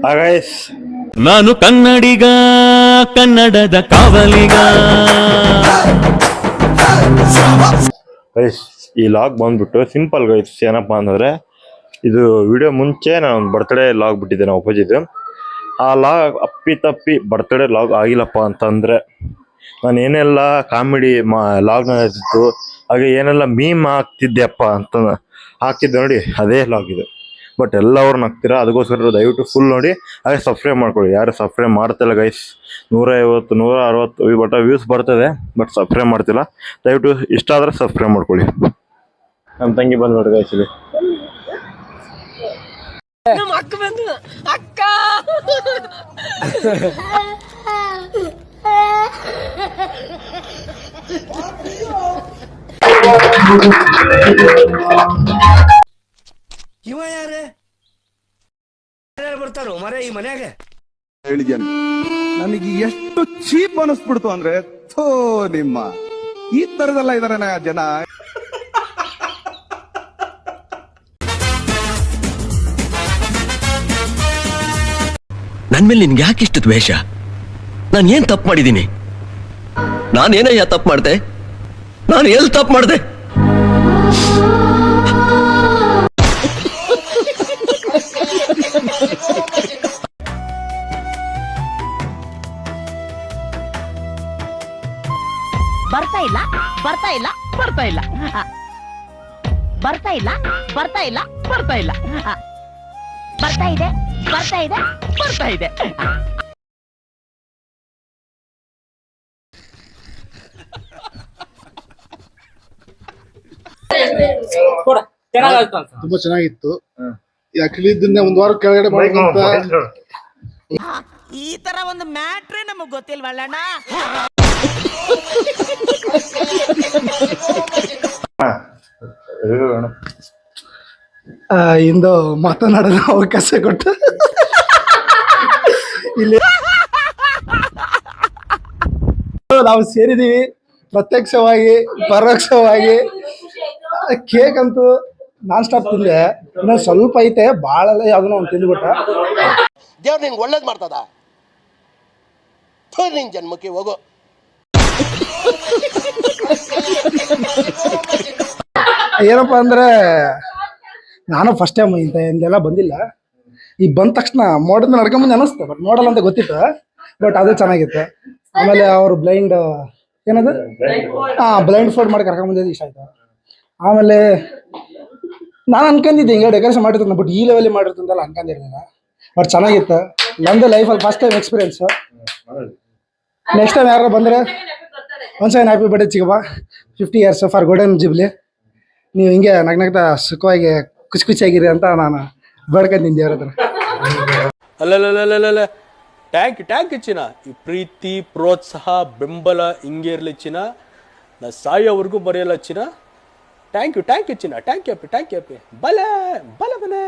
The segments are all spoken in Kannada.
ಗೈಸ್, ನಾನು ಕನ್ನಡಿಗ, ಕನ್ನಡದ ಕಾವಲಿಗ. ಗೈಸ್ ಈ ಲಾಗ್ ಬಂದ್ಬಿಟ್ಟು ಸಿಂಪಲ್ ಗೈಸ್. ಏನಪ್ಪಾ ಅಂತಂದ್ರೆ ಇದು ವಿಡಿಯೋ ಮುಂಚೆ ನಾನು ಬರ್ತ್ಡೇ ಲಾಗ್ ಬಿಟ್ಟಿದ್ದೆ ನಾವು ಅಪ್ಪಾಜಿದು. ಆ ಲಾಗ್ ಅಪ್ಪಿ ಬರ್ತ್ಡೇ ಲಾಗ್ ಆಗಿಲ್ಲಪ್ಪ ಅಂತಂದ್ರೆ ನಾನು ಏನೆಲ್ಲ ಕಾಮಿಡಿ ಲಾಗ್ನ ಇತ್ತು, ಹಾಗೆ ಏನೆಲ್ಲ ಮೀಮ್ ಹಾಕ್ತಿದ್ದೆಪ್ಪ ಅಂತ ಹಾಕಿದ್ದೆ ನೋಡಿ, ಅದೇ ಲಾಗ್ ಇದು. ಬಟ್ ಎಲ್ಲವ್ರು ನಗ್ತೀರಾ, ಅದಕ್ಕೋಸ್ಕರ ದಯವಿಟ್ಟು ಫುಲ್ ನೋಡಿ. ಹಾಗೆ ಸಬ್ಸ್ಕ್ರೈಬ್ ಮಾಡ್ಕೊಳ್ಳಿ. ಯಾರು ಸಬ್ಸ್ಕ್ರೈಬ್ ಮಾಡ್ತಿಲ್ಲ ಗೈಸ್, 150 160 ಬಟ್ ವ್ಯೂಸ್ ಬರ್ತದೆ, ಬಟ್ ಸಬ್ಸ್ಕ್ರೈಬ್ ಮಾಡ್ತಿಲ್ಲ. ದಯವಿಟ್ಟು ಇಷ್ಟ ಆದರೆ ಸಬ್ಸ್ಕ್ರೈಬ್ ಮಾಡ್ಕೊಳ್ಳಿ. ನಮ್ಮ ತಂಗಿ ಬಂದು ನೋಡಿ ಗೈಸ್ ಇಲ್ಲಿ. ಅಕ್ಕ ಬಂದು ಅಕ್ಕ ಇವ ಯಾರೇ ಬರ್ತಾರೋ ಮರ ಈ ಮನ್ಯಾಗ ಹೇಳಿದ್ಯಾನ. ನನಗೆ ಎಷ್ಟು ಚೀಪ್ ಅನಿಸ್ಬಿಡ್ತು ಅಂದ್ರೆ, ಥೋ ನಿಮ್ಮ ಈ ತರದೆಲ್ಲ ಇದಾರೆ ಜನ. ನನ್ ಮೇಲೆ ನಿನ್ಗೆ ಯಾಕಿಷ್ಟು ದ್ವೇಷ? ನಾನು ಏನ್ ತಪ್ಪು ಮಾಡಿದ್ದೀನಿ? ನಾನೇನಯ್ಯ ತಪ್ಪು ಮಾಡ್ದೆ? ನಾನು ಎಲ್ಲಿ ತಪ್ಪು ಮಾಡ್ದೆ? ಬರ್ತಾ ಇಲ್ಲ ಬರ್ತಾ ಇಲ್ಲ ಬರ್ತಾ ಇಲ್ಲ ಬರ್ತಾ ಇಲ್ಲ ಬರ್ತಾ ಇಲ್ಲ ಬರ್ತಾ ಇಲ್ಲ ಬರ್ತಾ ಇದೆ ಬರ್ತಾ ಇದೆ ಬರ್ತಾ ಇದೆ. ತುಂಬಾ ಚೆನ್ನಾಗಿತ್ತು. ಆಕ್ಚುಲಿ ಇದನ್ನ ಒಂದ್ ವಾರ ಕೆಳಗಡೆ ಮಾಡ್ಕೊಂತ ಈ ತರ ಒಂದು ಮ್ಯಾಟ್ರೇ ನಮಗ್ ಗೊತ್ತಿಲ್ವಲ್ಲಣ್ಣ. ಇಂದು ಮಾತನಾಡಲು ಅವಕಾಶ ಕೊಟ್ಟು ಇಲ್ಲಿ ನಾವು ಸೇರಿದೀವಿ. ಪ್ರತ್ಯಕ್ಷವಾಗಿ ಪರೋಕ್ಷವಾಗಿ ಕೇಕ್ ಅಂತೂ ನಾನ್ ಸ್ಟಾಪ್ ತಿಂದೆ. ಇನ್ನೊಂದು ಸ್ವಲ್ಪ ಐತೆ, ಬಾಳ ಯಾವ್ದನ್ನ ಅವ್ನು ತಿಂದ್ಬಿಟ್ಟ. ದೇವ್ರು ನಿಂಗೆ ಒಳ್ಳೇದು ಮಾಡ್ತದ, ನಿನ್ ಜನ್ಮಕ್ಕೆ ಹೋಗೋ. ಏನಪ್ಪಾ ಅಂದ್ರೆ ನಾನು ಫಸ್ಟ್ ಟೈಮ್ ಇಂದೆಲ್ಲ ಬಂದಿಲ್ಲ. ಈಗ ಬಂದ ತಕ್ಷಣ ಮೋಡಲ್ ನಡ್ಕೊಂಬಂದು ಅನಿಸ್ತು, ಬಟ್ ಮೋಡಲ್ ಅಂತ ಗೊತ್ತಿತ್ತು. ಬಟ್ ಅದು ಚೆನ್ನಾಗಿತ್ತು. ಆಮೇಲೆ ಅವರು ಬ್ಲೈಂಡ್ ಏನದು ಬ್ಲೈಂಡ್ ಫೋಲ್ಡ್ ಮಾಡಿ ಕರ್ಕೊಂಬಂದಿದ್ದು ಇಷ್ಟ ಆಯ್ತು. ಆಮೇಲೆ ನಾನು ಅನ್ಕೊಂಡಿದ್ದೆ ಹಿಂಗೆ ಡೆಕೋರೇಷನ್ ಮಾಡಿರ್ತಾನೆ, ಬಟ್ ಈ ಲೆವೆಲ್ ಮಾಡಿರ್ತಂತಲ್ಲ ಅನ್ಕೊಂಡಿರ್ಲಿಲ್ಲ. ಬಟ್ ಚೆನ್ನಾಗಿತ್ತು. ನಂದು ಲೈಫಲ್ಲಿ first time experience. Next time ಯಾರು ಬಂದರೆ ಒಂದ್ಸಲ ಹ್ಯಾಪಿ ಬರ್ಡೇ ಚಿಕ್ಕಪ್ಪ, 50 years ಫಾರ್ ಗೋಲ್ಡನ್ ಜುಬ್ಲಿ. ನೀವು ಹಿಂಗೆ ನಗ್ನಗ್ತಾ ಸುಖವಾಗಿ ಖುಷಿಯಾಗಿರಿ ಅಂತ ನಾನು ಬೇಡ್ಕೊಂತೀನಿ ದೇವ್ರ ಹತ್ರ. ಅಲ್ಲಲ್ಲ ಟ್ಯಾಂಕ್ ಚಿನ್ನ. ಈ ಪ್ರೀತಿ ಪ್ರೋತ್ಸಾಹ ಬೆಂಬಲ ಹಿಂಗೆ ಇರಲಿ ಚಿನ್ನ. ನಾ ಸಾಯೋವರೆಗೂ ಬರೆಯಲ್ಲ ಚಿನ್ನ. ಥ್ಯಾಂಕ್ ಯು ಚಿನ್ನ. ಥ್ಯಾಂಕ್ ಯು ಅಪ್ಪಿ. ಬಲೆ ಬಲೆ.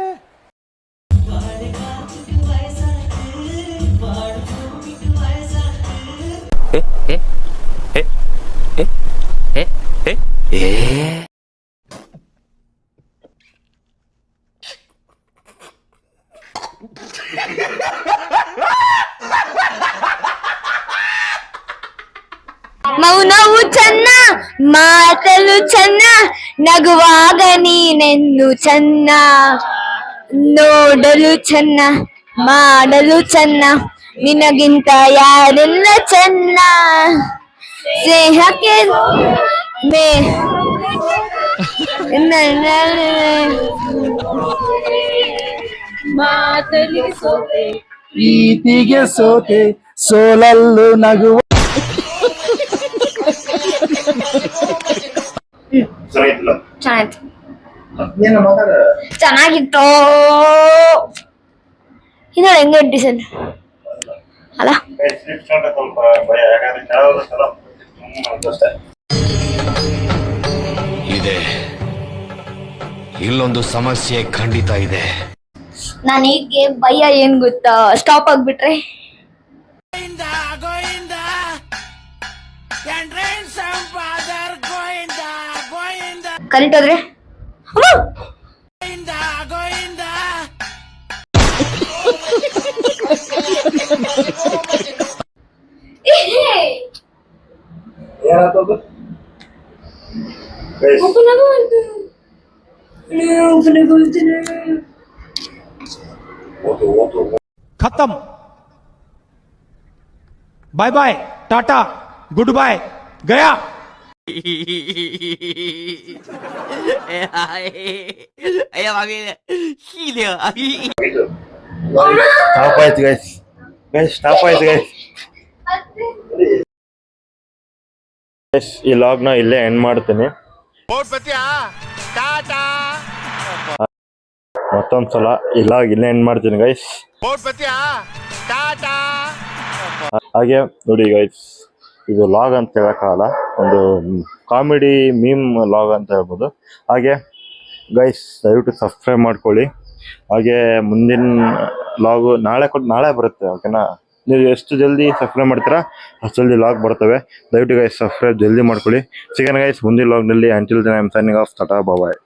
ಮೌನವು ಚೆನ್ನ, ಮಾತಲು ಚೆನ್ನ, ನಗುವಾಗ ನೀನೆನ್ನು ಚೆನ್ನ, ನೋಡಲು ಚೆನ್ನ, ಮಾಡಲು ಚೆನ್ನ, ನಿನಗಿಂತ ಯಾರೆಲ್ಲ ಚೆನ್ನ. ಸ್ನೇಹಕ್ಕೆ ಮಾತಲಿ ಸೋತೆ, ಪ್ರೀತಿಗೆ ಸೋತೆ, ಸೋಲಲ್ಲು ನಗುವ. ಚೆನ್ನಾಗಿತ್ತು. ಇದು ಹೆಂಗೆ ಡಿಸೈನ್ ಅಲ್ಲ. ಇದೆ, ಇಲ್ಲೊಂದು ಸಮಸ್ಯೆ ಖಂಡಿತ ಇದೆ. ನನಗೆ ಭಯ ಏನ್ ಗೊತ್ತಾ, ಸ್ಟಾಪ್ ಆಗ್ಬಿಟ್ರೆ ಕರೆಂಟ್ ಹೋದ್ರೆ खत्म bye bye tata goodbye गया ಸ್ಟಾಪ್ ಆಯ್ತು ಗೈಸ್ ಸ್ಟಾಪ್ ಆಯ್ತು ಗೈಸ್ ಈ ಲಾಗ್ನ ಇಲ್ಲೇ ಎಂಡ್ ಮಾಡ್ತೀನಿ. ಮತ್ತೊಂದ್ಸಲ ಈ ಲಾಗ್ ಇಲ್ಲೇ ಎಂಡ್ ಮಾಡ್ತೀನಿ ಗೈಸ್. ಹಾಗೆ ನೋಡಿ ಗೈಸ್, ಇದು ಲಾಗ್ ಅಂತ ಹೇಳಕ್ಕಾಗಲ್ಲ, ಒಂದು ಕಾಮಿಡಿ ಮೀಮ್ ಲಾಗ್ ಅಂತ ಹೇಳ್ಬೋದು. ಹಾಗೆ ಗೈಸ್ ದಯವಿಟ್ಟು ಸಬ್ಸ್ಕ್ರೈಬ್ ಮಾಡ್ಕೊಳ್ಳಿ. ಹಾಗೆ ಮುಂದಿನ ಲಾಗು ನಾಳೆ ಬರುತ್ತೆ, ಓಕೆನಾ? ನೀವು ಎಷ್ಟು ಜಲ್ದಿ ಸಬ್ಸ್ಕ್ರೈಬ್ ಮಾಡ್ತೀರಾ ಅಷ್ಟು ಜಲ್ದಿ ಲಾಗ್ ಬರ್ತವೆ. ದಯವಿಟ್ಟು ಗೈಸ್ ಸಬ್ಸ್ಕ್ರೈಬ್ ಜಲ್ದಿ ಮಾಡ್ಕೊಳ್ಳಿ. ಸಿಗೋಣ ಗೈಸ್ ಮುಂದಿನ ಲಾಗ್ನಲ್ಲಿ. Until then I am signing off. Tata bye.